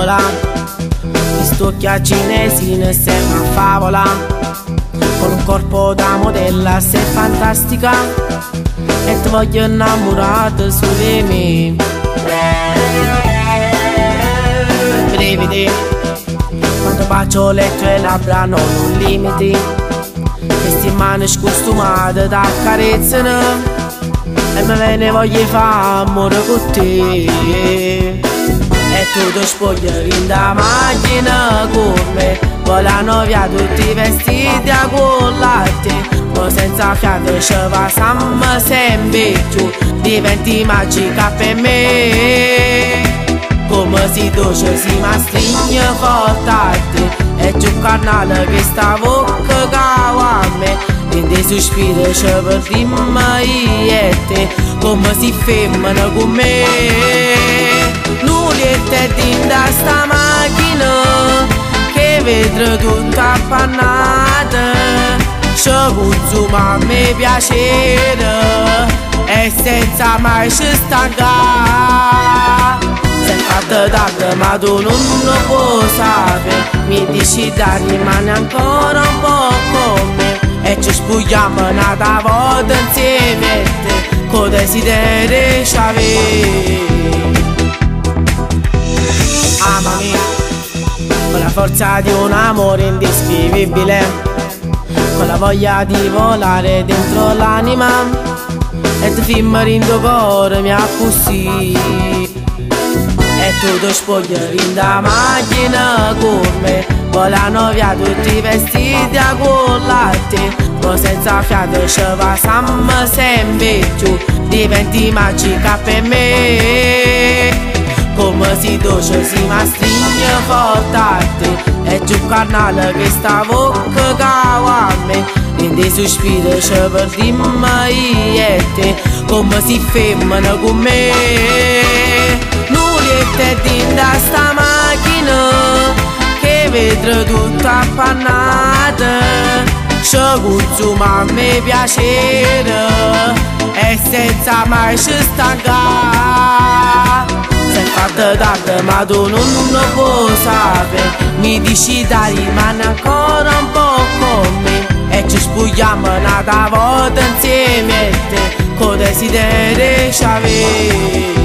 tavola, mi stucchia cinesina e sembra una favola, con un corpo da modella, sei fantastica e ti voglio innamorata su di me. Brividi, quando bacio le tue labbra non ho limiti, queste mani scostumate da carezzano e me ne voglio fare amore con te. E tu ti spogli in da macchina con me, volano via tutti i vestiti a collate, ma senza fiato ci passiamo sempre più, diventi magica per me. Come si dolce si mi stringe forte a te, è più carnale che sta bocca che a me. In dei sospiri ci perdiamo io e te, come si femmina con me. Nuliette dinda sta macchina, che vedrà tutta appannata, ci consuma a me piacere e senza mai ci stancare. Sei fatta tardi ma tu non lo puoi sapere, mi dici da rimane ancora un po' con me e ci spogliamo un'altra volta insieme a te, con desiderio ci avevi. Amami con la forza di un amore indescrivibile, con la voglia di volare dentro l'anima e ti firmare in tuo cuore mi accusì. E tu ti spogli in da macchina con me, volano via tutti i vestiti a collate, ma senza fiato ci passiamo sempre più, diventi magica per me. Come si dolce si mi stringe forte a te, è più carnale che sta bocca che a me. In dei sospiri ci perdiamo io e te, come si femmina con me. Nuliette dinda sta macchina, che vedrà tutta appannata, ci consuma a me piacere e senza mai ci stancare. Sei fatta tardi ma tu non lo puoi sapere, mi dici dai rimane ancora un po' con me e ci spogliamo un'altra volta insieme a te, con desiderio ci avevi.